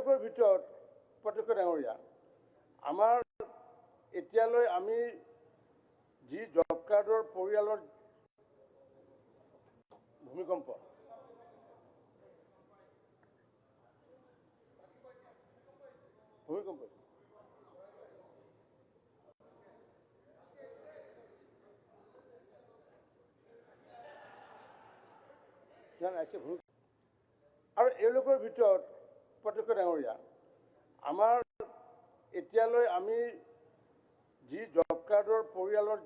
এওঁলোকৰ ভিতৰত প্ৰত্যক্ষ ডাঙৰীয়া আমাৰ এতিয়ালৈ আমি যি জব কাৰ্ডৰ পৰিয়ালৰ ভূমিকম্প আৰু এওঁলোকৰ ভিতৰত প্ৰত্যক্ষ ডাঙৰীয়া আমাৰ এতিয়ালৈ আমি যি জব কাৰ্ডৰ পৰিয়ালৰ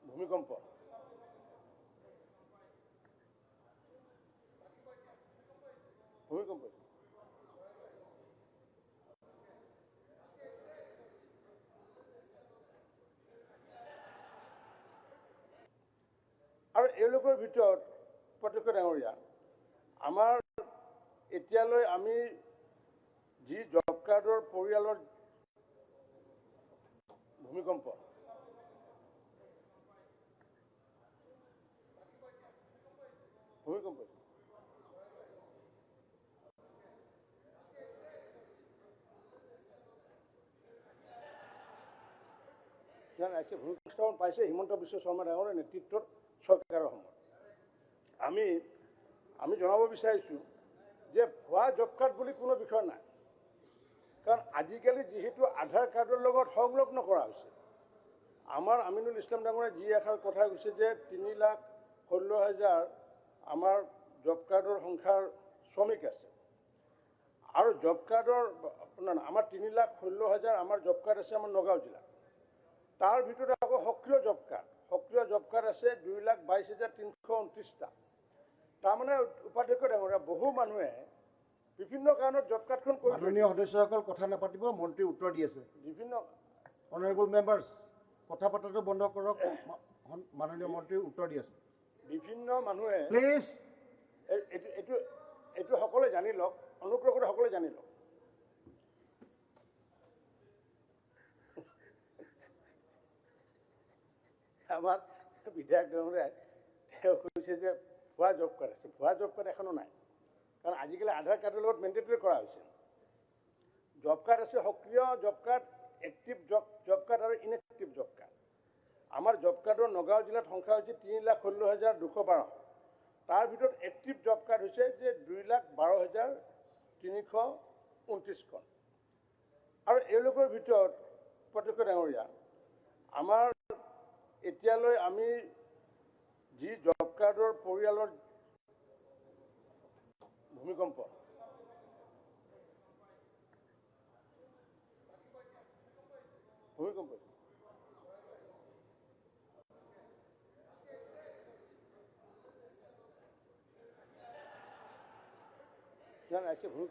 ভূমিকম্প আৰু এওঁলোকৰ ভিতৰত প্ৰত্যক্ষ ডাঙৰীয়া আমাৰ এতিয়ালৈ আমি যি জব কাৰ্ডৰ পৰিয়ালৰ ভূমিকম্প ভূমিস্খলন পাইছে হিমন্ত বিশ্ব শৰ্মা ডাঙৰৰ নেতৃত্বত চৰকাৰৰ সময়ত আমি জনাব বিচাৰিছোঁ যে ভুৱা জব কাৰ্ড বুলি কোনো বিষয় নাই কাৰণ আজিকালি যিহেতু আধাৰ কাৰ্ডৰ লগত সংলগ্ন কৰা হৈছে আমাৰ আমিনুল ইছলাম ডাঙৰে যি এষাৰ কথা কৈছে যে 3,16,000 আমাৰ জব কাৰ্ডৰ সংখ্যাৰ শ্ৰমিক আছে আৰু জব কাৰ্ডৰ আমাৰ 3,16,000 আমাৰ জব কাৰ্ড আছে আমাৰ নগাঁও জিলাত তাৰ ভিতৰত আকৌ সক্ৰিয় জব কাৰ্ড আছে 2,22,329টা তাৰমানে উপাধ্যক্ষ ডাঙৰীয়া বহু মানুহে বিভিন্ন কাৰণত জব কাৰ্ডখন কৰি মাননীয় সদস্যসকল কথা নাপাতিব মন্ত্ৰী উত্তৰ দি আছে বিভিন্ন অনাৰেবল মেম্বাৰ্ছ কথা পতাটো বন্ধ কৰক মাননীয় মন্ত্ৰী উত্তৰ দি আছে বিভিন্ন মানুহে প্লিজ এইটো সকলোৱে জানি লওক অনুগ্ৰহ কৰি সকলোৱে জানি লওক আমাৰ বিধায়ক ডাঙৰীয়াই তেওঁ কৈছে যে ভুৱা জব কাৰ্ড আছে ভুৱা জব কাৰ্ড এখনো নাই কাৰণ আজিকালি আধাৰ কাৰ্ডৰ লগত মেণ্ডেটৰী কৰা হৈছে জব কাৰ্ড আছে সক্ৰিয় job card active job card আৰু ইনএক্টিভ জব কাৰ্ড আমাৰ জব কাৰ্ডৰ নগাঁও জিলাত সংখ্যা হৈছে 3,16,212 তাৰ ভিতৰত এক্টিভ জব কাৰ্ড হৈছে যে 2,12,329খন আৰু এওঁলোকৰ ভিতৰত প্ৰত্যক্ষ ডাঙৰীয়া আমাৰ এতিয়ালৈ আমি যি জব কাৰ্ডৰ পৰিয়ালৰ ভূমিকম্প ভূমিকম্প